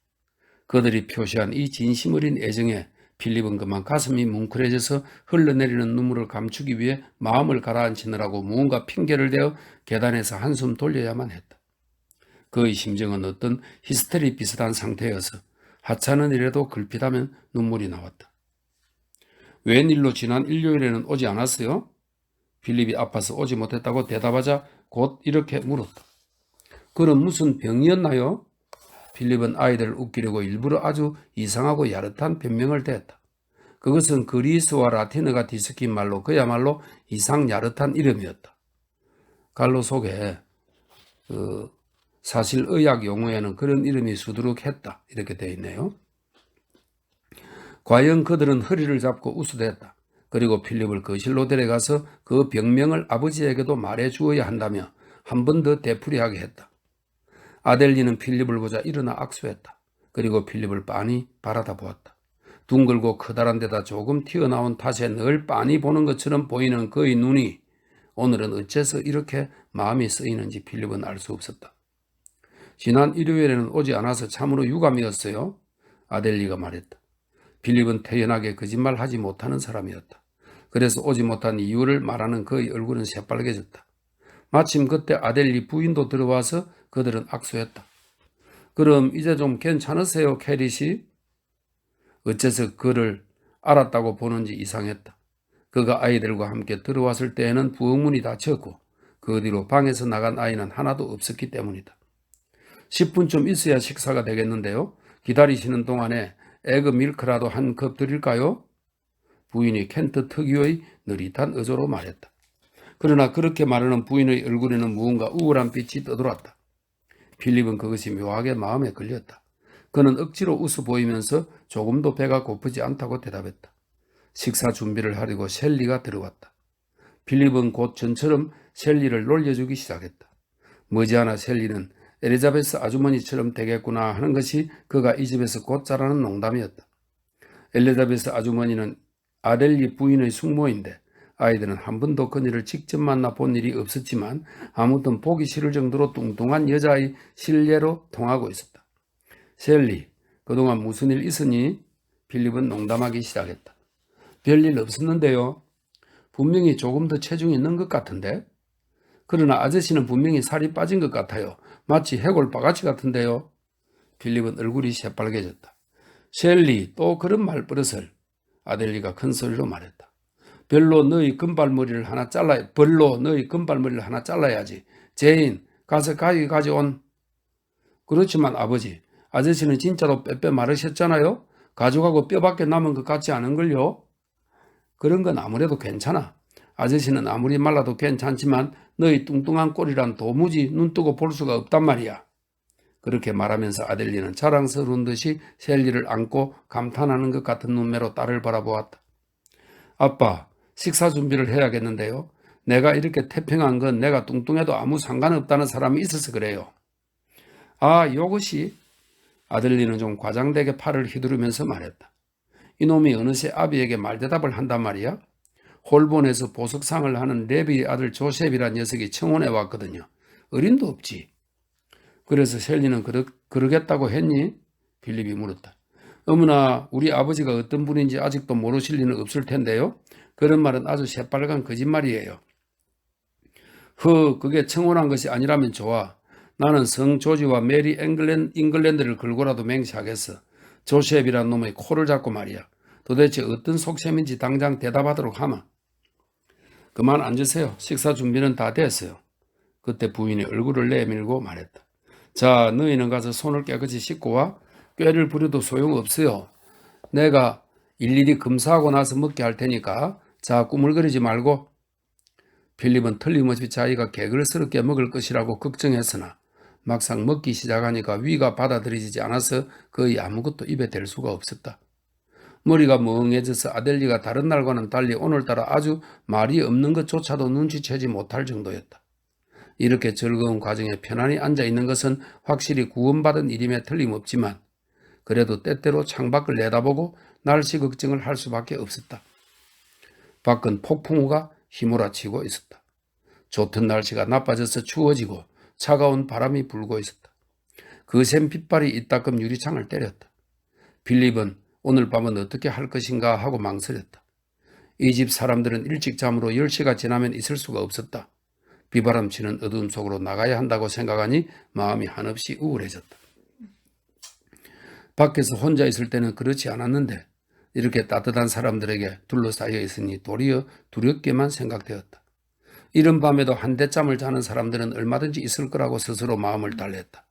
그들이 표시한 이 진심 어린 애정에 필립은 그만 가슴이 뭉클해져서 흘러내리는 눈물을 감추기 위해 마음을 가라앉히느라고 무언가 핑계를 대어 계단에서 한숨 돌려야만 했다. 그의 심정은 어떤 히스테리 비슷한 상태여서 하찮은 일에도 걸핏하면 눈물이 나왔다. 웬일로 지난 일요일에는 오지 않았어요? 필립이 아파서 오지 못했다고 대답하자 곧 이렇게 물었다. 그는 무슨 병이었나요? 필립은 아이들을 웃기려고 일부러 아주 이상하고 야릇한 변명을 대했다. 그것은 그리스와 라틴어가 뒤섞인 말로 그야말로 이상 야릇한 이름이었다. 갈로 속에 사실 의학 용어에는 그런 이름이 수두룩했다 이렇게 되어 있네요. 과연 그들은 허리를 잡고 우스댔다. 그리고 필립을 거실로 데려가서 그 병명을 아버지에게도 말해 주어야 한다며 한 번 더 되풀이하게 했다. 아델리는 필립을 보자 일어나 악수했다. 그리고 필립을 빤히 바라다 보았다. 둥글고 커다란 데다 조금 튀어나온 탓에 늘 빤히 보는 것처럼 보이는 그의 눈이 오늘은 어째서 이렇게 마음이 쓰이는지 필립은 알 수 없었다. 지난 일요일에는 오지 않아서 참으로 유감이었어요. 아델리가 말했다. 필립은 태연하게 거짓말하지 못하는 사람이었다. 그래서 오지 못한 이유를 말하는 그의 얼굴은 새빨개졌다. 마침 그때 아델리 부인도 들어와서 그들은 악수했다. 그럼 이제 좀 괜찮으세요, 캐리 씨? 어째서 그를 알았다고 보는지 이상했다. 그가 아이들과 함께 들어왔을 때에는 부엌문이 닫혔고 그 뒤로 방에서 나간 아이는 하나도 없었기 때문이다. 10분쯤 있어야 식사가 되겠는데요. 기다리시는 동안에 에그 밀크라도 한 컵 드릴까요? 부인이 켄트 특유의 느릿한 어조로 말했다. 그러나 그렇게 말하는 부인의 얼굴에는 무언가 우울한 빛이 떠돌았다. 필립은 그것이 묘하게 마음에 걸렸다. 그는 억지로 웃어 보이면서 조금도 배가 고프지 않다고 대답했다. 식사 준비를 하려고 셸리가 들어왔다. 필립은 곧 전처럼 셸리를 놀려주기 시작했다. 머지않아 셸리는 엘리자베스 아주머니처럼 되겠구나 하는 것이 그가 이 집에서 곧 자라는 농담이었다. 엘리자베스 아주머니는 아델리 부인의 숙모인데 아이들은 한 번도 그녀를 직접 만나 본 일이 없었지만 아무튼 보기 싫을 정도로 뚱뚱한 여자의 실례로 통하고 있었다. 셸리, 그동안 무슨 일 있으니? 필립은 농담하기 시작했다. 별일 없었는데요. 분명히 조금 더 체중이 있는 것 같은데? 그러나 아저씨는 분명히 살이 빠진 것 같아요. 마치 해골 바가지 같은데요. 필립은 얼굴이 새빨개졌다. 셸리, 또 그런 말버릇을. 아델리가 큰 소리로 말했다. 벌로 너희 금발머리를 하나 잘라야지. 제인, 가서 가위 가져온. 그렇지만 아버지, 아저씨는 진짜로 빼빼 마르셨잖아요. 가죽하고 뼈밖에 남은 것 같지 않은걸요. 그런 건 아무래도 괜찮아. 아저씨는 아무리 말라도 괜찮지만 너희 뚱뚱한 꼴이란 도무지 눈뜨고 볼 수가 없단 말이야. 그렇게 말하면서 아델리는 자랑스러운 듯이 셸리를 안고 감탄하는 것 같은 눈매로 딸을 바라보았다. 아빠, 식사 준비를 해야겠는데요. 내가 이렇게 태평한 건 내가 뚱뚱해도 아무 상관없다는 사람이 있어서 그래요. 아, 이것이? 아델리는 좀 과장되게 팔을 휘두르면서 말했다. 이놈이 어느새 아비에게 말대답을 한단 말이야. 홀본에서 보석상을 하는 레비의 아들 조셉이란 녀석이 청혼해 왔거든요. 어림도 없지. 그래서 셸리는 그러겠다고 했니? 필립이 물었다. 어머나, 우리 아버지가 어떤 분인지 아직도 모르실 리는 없을 텐데요. 그런 말은 아주 새빨간 거짓말이에요. 그게 청혼한 것이 아니라면 좋아. 나는 성 조지와 메리 잉글랜드를 걸고라도 맹세하겠어. 조셉이란 놈의 코를 잡고 말이야. 도대체 어떤 속셈인지 당장 대답하도록 하마. 그만 앉으세요. 식사 준비는 다 됐어요. 그때 부인이 얼굴을 내밀고 말했다. 자, 너희는 가서 손을 깨끗이 씻고 와. 꾀를 부려도 소용없어요. 내가 일일이 검사하고 나서 먹게 할 테니까 자, 꾸물거리지 말고. 필립은 틀림없이 자기가 개걸스럽게 먹을 것이라고 걱정했으나 막상 먹기 시작하니까 위가 받아들이지 않아서 거의 아무것도 입에 댈 수가 없었다. 머리가 멍해져서 아델리가 다른 날과는 달리 오늘따라 아주 말이 없는 것조차도 눈치채지 못할 정도였다. 이렇게 즐거운 과정에 편안히 앉아있는 것은 확실히 구원받은 일임에 틀림없지만 그래도 때때로 창밖을 내다보고 날씨 걱정을 할 수밖에 없었다. 밖은 폭풍우가 휘몰아치고 있었다. 좋던 날씨가 나빠져서 추워지고 차가운 바람이 불고 있었다. 거센 빗발이 이따금 유리창을 때렸다. 필립은 오늘 밤은 어떻게 할 것인가 하고 망설였다. 이 집 사람들은 일찍 잠으로 10시가 지나면 있을 수가 없었다. 비바람치는 어두움 속으로 나가야 한다고 생각하니 마음이 한없이 우울해졌다. 밖에서 혼자 있을 때는 그렇지 않았는데 이렇게 따뜻한 사람들에게 둘러싸여 있으니 도리어 두렵게만 생각되었다. 이른 밤에도 한대잠을 자는 사람들은 얼마든지 있을 거라고 스스로 마음을 달랬다.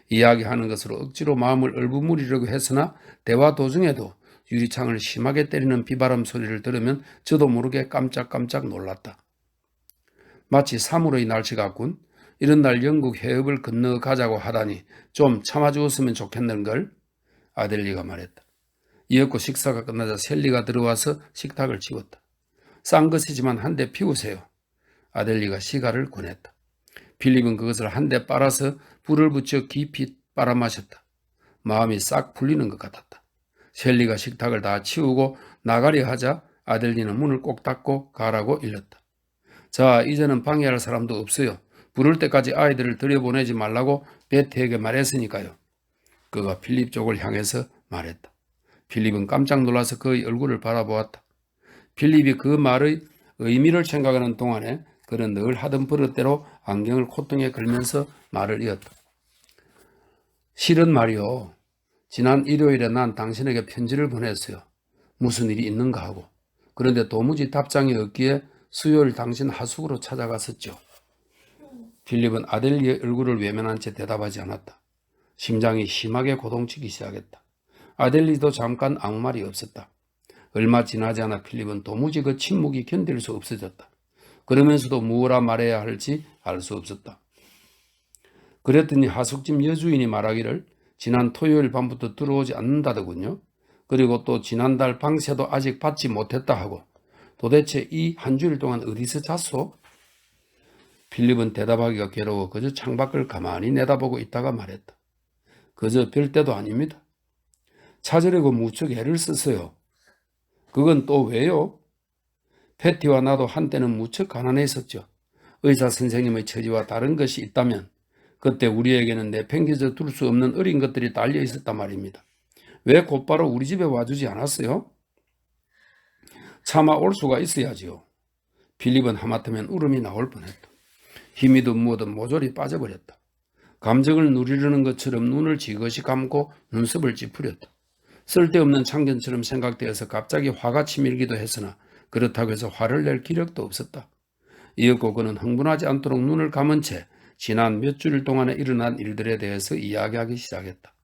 이야기하는 것으로 억지로 마음을 얼버무리려고 했으나 대화 도중에도 유리창을 심하게 때리는 비바람 소리를 들으면 저도 모르게 깜짝깜짝 놀랐다. 마치 사물의 날씨 같군. 이런 날 영국 해협을 건너가자고 하다니 좀 참아주었으면 좋겠는걸. 아델리가 말했다. 이윽고 식사가 끝나자 셸리가 들어와서 식탁을 치웠다. 싼 것이지만 한 대 피우세요. 아델리가 시가를 권했다. 필립은 그것을 한 대 빨아서 불을 붙여 깊이 빨아 마셨다. 마음이 싹 풀리는 것 같았다. 셸리가 식탁을 다 치우고 나가려 하자 아델리는 문을 꼭 닫고 가라고 일렀다. 자, 이제는 방해할 사람도 없어요. 부를 때까지 아이들을 들여보내지 말라고 베트에게 말했으니까요. 그가 필립 쪽을 향해서 말했다. 필립은 깜짝 놀라서 그의 얼굴을 바라보았다. 필립이 그 말의 의미를 생각하는 동안에 그는 늘 하던 버릇대로 안경을 콧등에 걸면서 말을 이었다. 실은 말이요. 지난 일요일에 난 당신에게 편지를 보냈어요. 무슨 일이 있는가 하고. 그런데 도무지 답장이 없기에 수요일 당신 하숙으로 찾아갔었죠. 필립은 아델리의 얼굴을 외면한 채 대답하지 않았다. 심장이 심하게 고동치기 시작했다. 아델리도 잠깐 아무 말이 없었다. 얼마 지나지 않아 필립은 도무지 그 침묵이 견딜 수 없어졌다. 그러면서도 무엇라 말해야 할지 알 수 없었다. 그랬더니 하숙집 여주인이 말하기를 지난 토요일 밤부터 들어오지 않는다더군요. 그리고 또 지난달 방세도 아직 받지 못했다 하고 도대체 이 한 주일 동안 어디서 잤소? 필립은 대답하기가 괴로워 그저 창밖을 가만히 내다보고 있다가 말했다. 그저 별 때도 아닙니다. 찾으려고 무척 애를 썼어요. 그건 또 왜요? 패티와 나도 한때는 무척 가난했었죠. 의사 선생님의 처지와 다른 것이 있다면 그때 우리에게는 내팽개쳐 둘 수 없는 어린 것들이 달려 있었단 말입니다. 왜 곧바로 우리 집에 와주지 않았어요? 차마 올 수가 있어야지요. 필립은 하마터면 울음이 나올 뻔했다. 힘이든 뭐든 모조리 빠져버렸다. 감정을 누리려는 것처럼 눈을 지그시 감고 눈썹을 찌푸렸다. 쓸데없는 참견처럼 생각되어서 갑자기 화가 치밀기도 했으나 그렇다고 해서 화를 낼 기력도 없었다. 이윽고 그는 흥분하지 않도록 눈을 감은 채 지난 몇 주일 동안에 일어난 일들에 대해서 이야기하기 시작했다.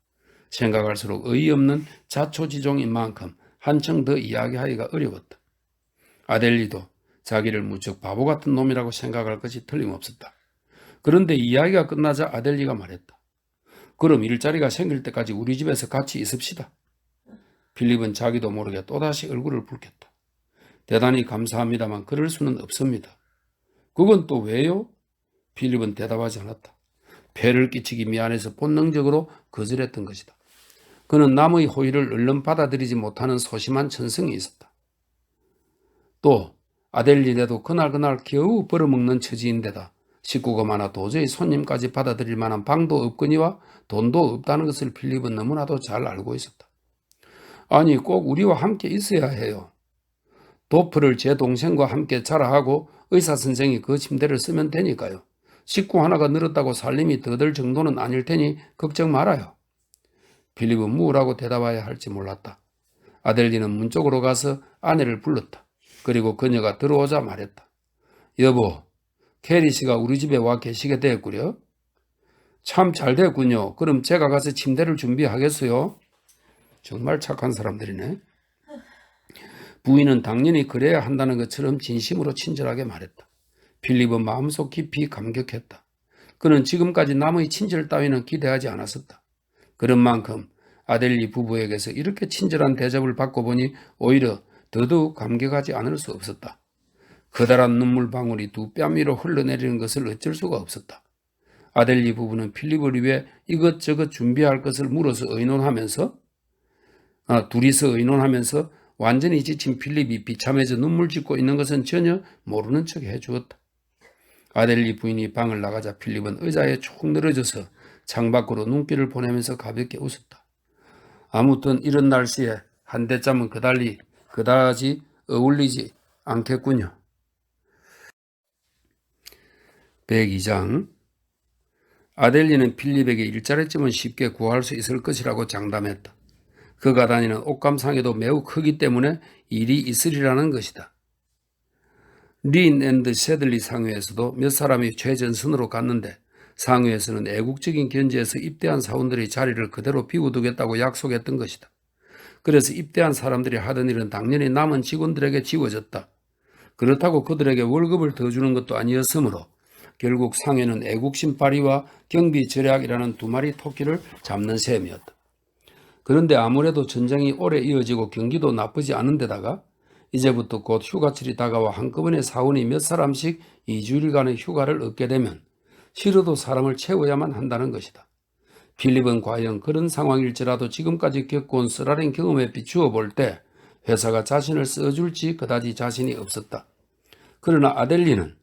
생각할수록 어이없는 자초지종인 만큼 한층 더 이야기하기가 어려웠다. 아델리도 자기를 무척 바보 같은 놈이라고 생각할 것이 틀림없었다. 그런데 이야기가 끝나자 아델리가 말했다. 그럼 일자리가 생길 때까지 우리 집에서 같이 있읍시다. 필립은 자기도 모르게 또다시 얼굴을 붉혔다. 대단히 감사합니다만 그럴 수는 없습니다. 그건 또 왜요? 필립은 대답하지 않았다. 폐를 끼치기 미안해서 본능적으로 거절했던 것이다. 그는 남의 호의를 얼른 받아들이지 못하는 소심한 천성이 있었다. 또 아델리네도 그날 겨우 벌어먹는 처지인데다 식구가 많아 도저히 손님까지 받아들일 만한 방도 없거니와 돈도 없다는 것을 필립은 너무나도 잘 알고 있었다. 아니 꼭 우리와 함께 있어야 해요. 도프를 제 동생과 함께 자라하고 의사선생이 그 침대를 쓰면 되니까요. 식구 하나가 늘었다고 살림이 더 들 정도는 아닐 테니 걱정 말아요. 필립은 무엇라고 대답해야 할지 몰랐다. 아델리는 문 쪽으로 가서 아내를 불렀다. 그리고 그녀가 들어오자 말했다. 여보, 캐리 씨가 우리 집에 와 계시게 됐구려. 참 잘 됐군요. 그럼 제가 가서 침대를 준비하겠어요. 정말 착한 사람들이네. 부인은 당연히 그래야 한다는 것처럼 진심으로 친절하게 말했다. 필립은 마음속 깊이 감격했다. 그는 지금까지 남의 친절 따위는 기대하지 않았었다. 그런 만큼 아델리 부부에게서 이렇게 친절한 대접을 받고 보니 오히려 더더욱 감격하지 않을 수 없었다. 커다란 눈물방울이 두 뺨 위로 흘러내리는 것을 어쩔 수가 없었다. 아델리 부부는 필립을 위해 이것저것 준비할 것을 물어서 둘이서 의논하면서 완전히 지친 필립이 비참해져 눈물 짓고 있는 것은 전혀 모르는 척 해주었다. 아델리 부인이 방을 나가자 필립은 의자에 쭉 늘어져서 창밖으로 눈길을 보내면서 가볍게 웃었다. 아무튼 이런 날씨에 한 대짬은 그다지 어울리지 않겠군요. 102장 아델리는 필립에게 일자리쯤은 쉽게 구할 수 있을 것이라고 장담했다. 그가 다니는 옷감상에도 매우 크기 때문에 일이 있으리라는 것이다. 린 앤드 셰들리 상회에서도 몇 사람이 최전선으로 갔는데 상회에서는 애국적인 견지에서 입대한 사원들의 자리를 그대로 비워두겠다고 약속했던 것이다. 그래서 입대한 사람들이 하던 일은 당연히 남은 직원들에게 지워졌다. 그렇다고 그들에게 월급을 더 주는 것도 아니었으므로 결국 상회는 애국심 발휘와 경비 절약이라는 두 마리 토끼를 잡는 셈이었다. 그런데 아무래도 전쟁이 오래 이어지고 경기도 나쁘지 않은 데다가 이제부터 곧 휴가철이 다가와 한꺼번에 사원이 몇 사람씩 2주일간의 휴가를 얻게 되면 싫어도 사람을 채워야만 한다는 것이다. 필립은 과연 그런 상황일지라도 지금까지 겪어온 쓰라린 경험에 비추어 볼 때 회사가 자신을 써줄지 그다지 자신이 없었다. 그러나 아델리는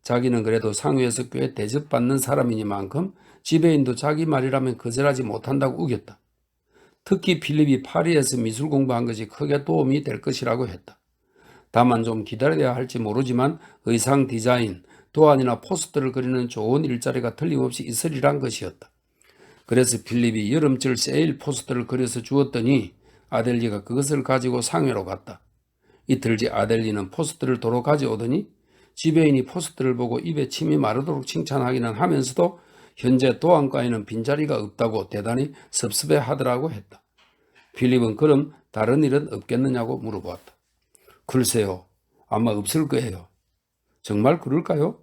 자기는 그래도 상회에서 꽤 대접받는 사람이니만큼 지배인도 자기 말이라면 거절하지 못한다고 우겼다. 특히 필립이 파리에서 미술 공부한 것이 크게 도움이 될 것이라고 했다. 다만 좀 기다려야 할지 모르지만 의상 디자인, 도안이나 포스터를 그리는 좋은 일자리가 틀림없이 있으리란 것이었다. 그래서 필립이 여름철 세일 포스터를 그려서 주었더니 아델리가 그것을 가지고 상회로 갔다. 이틀 뒤 아델리는 포스터를 도로 가져오더니 지배인이 포스트를 보고 입에 침이 마르도록 칭찬하기는 하면서도 현재 도안과에는 빈자리가 없다고 대단히 섭섭해하더라고 했다. 필립은 그럼 다른 일은 없겠느냐고 물어보았다. 글쎄요. 아마 없을 거예요. 정말 그럴까요?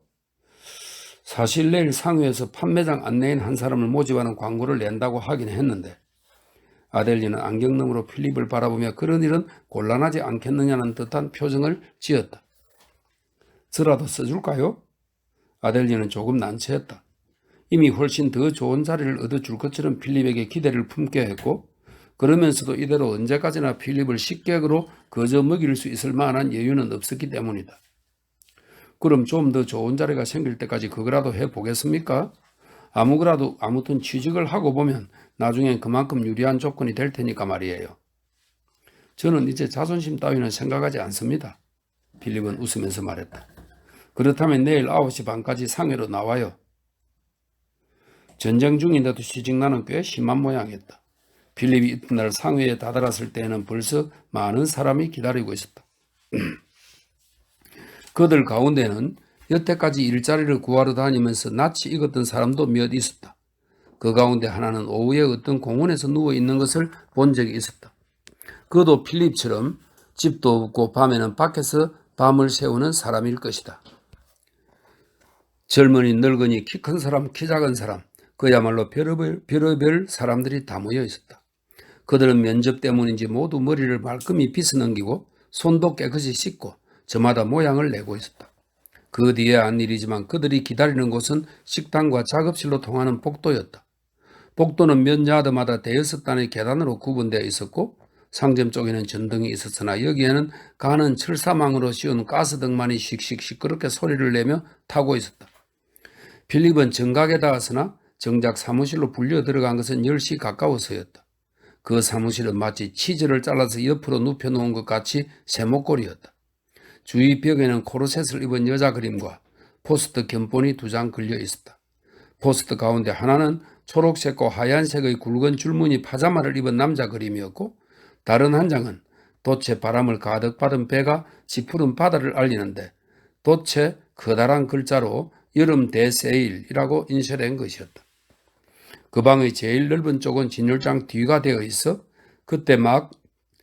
사실 내일 상회에서 판매장 안내인 한 사람을 모집하는 광고를 낸다고 하긴 했는데 아델리는 안경너머로 필립을 바라보며 그런 일은 곤란하지 않겠느냐는 듯한 표정을 지었다. 저라도 써줄까요? 아델리는 조금 난처했다. 이미 훨씬 더 좋은 자리를 얻어줄 것처럼 필립에게 기대를 품게 했고 그러면서도 이대로 언제까지나 필립을 식객으로 거저 먹일 수 있을 만한 여유는 없었기 때문이다. 그럼 좀 더 좋은 자리가 생길 때까지 그거라도 해보겠습니까? 아무튼 취직을 하고 보면 나중엔 그만큼 유리한 조건이 될 테니까 말이에요. 저는 이제 자존심 따위는 생각하지 않습니다. 필립은 웃으면서 말했다. 그렇다면 내일 9시 반까지 상회로 나와요. 전쟁 중인데도 시직난은 꽤 심한 모양이었다. 필립이 이튿날 상회에 다다랐을 때에는 벌써 많은 사람이 기다리고 있었다. 그들 가운데는 여태까지 일자리를 구하러 다니면서 낯이 익었던 사람도 몇 있었다. 그 가운데 하나는 오후에 어떤 공원에서 누워있는 것을 본 적이 있었다. 그도 필립처럼 집도 없고 밤에는 밖에서 밤을 새우는 사람일 것이다. 젊은이, 늙은이, 키 큰 사람, 키 작은 사람, 그야말로 별의별 사람들이 다 모여 있었다. 그들은 면접 때문인지 모두 머리를 말끔히 빗어넘기고 손도 깨끗이 씻고 저마다 모양을 내고 있었다. 그 뒤에 한 일이지만 그들이 기다리는 곳은 식당과 작업실로 통하는 복도였다. 복도는 몇 야드마다 대여섯 단의 계단으로 구분되어 있었고 상점 쪽에는 전등이 있었으나 여기에는 가는 철사망으로 씌운 가스등만이 씩씩 시끄럽게 소리를 내며 타고 있었다. 필립은 정각에 닿았으나 정작 사무실로 불려 들어간 것은 10시 가까워서였다. 그 사무실은 마치 치즈를 잘라서 옆으로 눕혀놓은 것 같이 세목골이었다. 주위 벽에는 코르셋을 입은 여자 그림과 포스트 견본이 2장 걸려 있었다. 포스트 가운데 하나는 초록색과 하얀색의 굵은 줄무늬 파자마를 입은 남자 그림이었고 다른 한 장은 돛에 바람을 가득 받은 배가 지푸른 바다를 알리는데 돛에 커다란 글자로 여름 대세일이라고 인쇄된 것이었다. 그 방의 제일 넓은 쪽은 진열장 뒤가 되어 있어 그때 막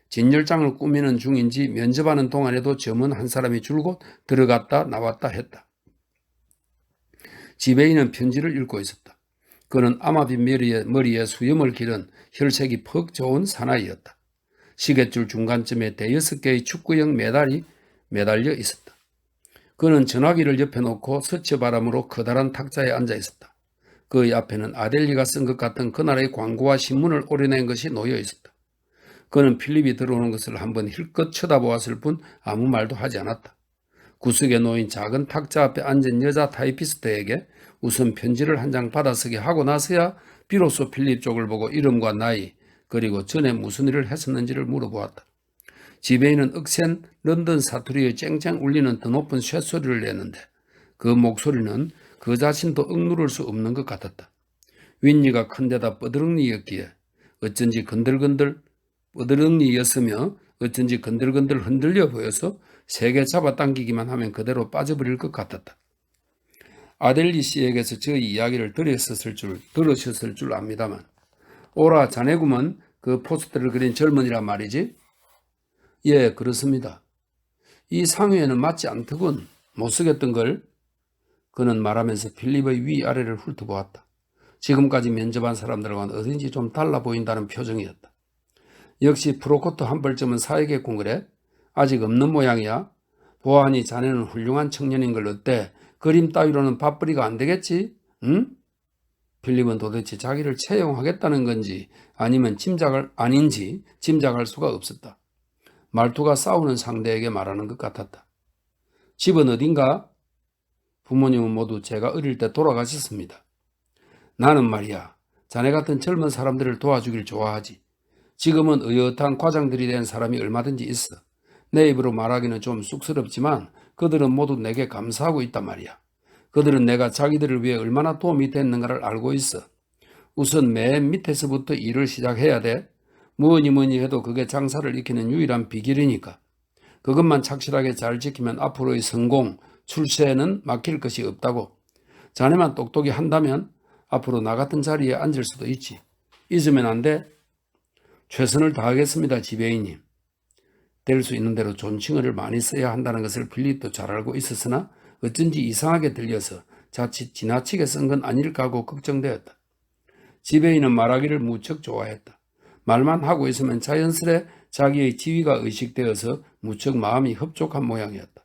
진열장을 꾸미는 중인지 면접하는 동안에도 점은 한 사람이 줄곧 들어갔다 나왔다 했다. 지배인은 편지를 읽고 있었다. 그는 아마비 머리에 수염을 기른 혈색이 퍽 좋은 사나이였다. 시계줄 중간쯤에 대여섯 개의 축구형 메달이 매달려 있었다. 그는 전화기를 옆에 놓고 서처바람으로 커다란 탁자에 앉아 있었다. 그의 앞에는 아델리가 쓴 것 같은 그날의 광고와 신문을 오려낸 것이 놓여 있었다. 그는 필립이 들어오는 것을 한번 힐끗 쳐다보았을 뿐 아무 말도 하지 않았다. 구석에 놓인 작은 탁자 앞에 앉은 여자 타이피스트에게 우선 편지를 한 장 받아쓰게 하고 나서야 비로소 필립 쪽을 보고 이름과 나이 그리고 전에 무슨 일을 했었는지를 물어보았다. 지배인은 억센 런던 사투리의 쨍쨍 울리는 더 높은 쇳소리를 냈는데 그 목소리는 그 자신도 억누를 수 없는 것 같았다. 윗니가 큰데다 뻐드렁니였기에 어쩐지 뻐드렁니였으며 어쩐지 건들건들 흔들려 보여서 세게 잡아당기기만 하면 그대로 빠져버릴 것 같았다. 아델리 씨에게서 저 이야기를 들으셨을 줄 압니다만 오라 자네구먼 그 포스터를 그린 젊은이라 말이지? 예, 그렇습니다. 이 상회에는 맞지 않더군. 못 쓰겠던걸. 그는 말하면서 필립의 위아래를 훑어보았다. 지금까지 면접한 사람들과는 어딘지 좀 달라 보인다는 표정이었다. 역시 프로코트 한 벌점은 사회계군 그래? 아직 없는 모양이야? 보아하니 자네는 훌륭한 청년인 걸 어때? 그림 따위로는 밥벌이가 안 되겠지? 응? 필립은 도대체 자기를 채용하겠다는 건지 아닌지 짐작할 수가 없었다. 말투가 싸우는 상대에게 말하는 것 같았다. 집은 어딘가? 부모님은 모두 제가 어릴 때 돌아가셨습니다. 나는 말이야, 자네 같은 젊은 사람들을 도와주길 좋아하지. 지금은 의젓한 과장들이 된 사람이 얼마든지 있어. 내 입으로 말하기는 좀 쑥스럽지만 그들은 모두 내게 감사하고 있단 말이야. 그들은 내가 자기들을 위해 얼마나 도움이 됐는가를 알고 있어. 우선 맨 밑에서부터 일을 시작해야 돼. 뭐니 해도 그게 장사를 익히는 유일한 비결이니까. 그것만 착실하게 잘 지키면 앞으로의 성공, 출세에는 막힐 것이 없다고. 자네만 똑똑히 한다면 앞으로 나 같은 자리에 앉을 수도 있지. 잊으면 안 돼. 최선을 다하겠습니다, 지배인님. 될 수 있는 대로 존칭어를 많이 써야 한다는 것을 필립도 잘 알고 있었으나 어쩐지 이상하게 들려서 자칫 지나치게 쓴 건 아닐까 하고 걱정되었다. 지배인은 말하기를 무척 좋아했다. 말만 하고 있으면 자연스레 자기의 지위가 의식되어서 무척 마음이 흡족한 모양이었다.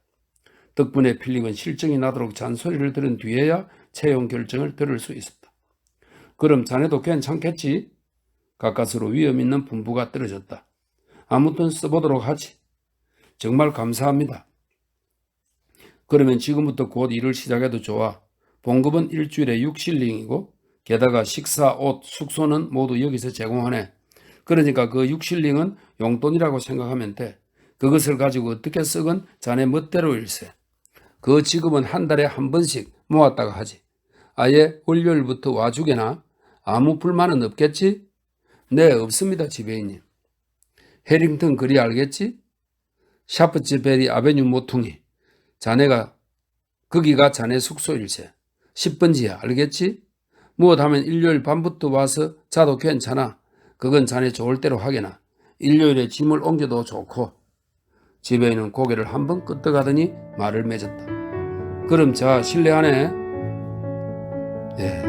덕분에 필립은 실정이 나도록 잔소리를 들은 뒤에야 채용 결정을 들을 수 있었다. 그럼 자네도 괜찮겠지? 가까스로 위험 있는 분부가 떨어졌다. 아무튼 써보도록 하지. 정말 감사합니다. 그러면 지금부터 곧 일을 시작해도 좋아. 봉급은 일주일에 6실링이고 게다가 식사, 옷, 숙소는 모두 여기서 제공하네. 그러니까 그 6실링은 용돈이라고 생각하면 돼. 그것을 가지고 어떻게 쓰건 자네 멋대로일세. 그 지급은 한 달에 한 번씩 모았다가 하지. 아예 월요일부터 와주게나? 아무 불만은 없겠지? 네, 없습니다, 지배인님. 해링턴 거리 알겠지? 샤프츠베리 아베뉴 모퉁이. 자네가 거기가 자네 숙소일세. 10번지야, 알겠지? 무엇하면 일요일 밤부터 와서 자도 괜찮아. 그건 자네 좋을 대로 하게나. 일요일에 짐을 옮겨도 좋고. 지배인은 고개를 한번 끄덕하더니 말을 맺었다. 그럼 자 실례하네. 예.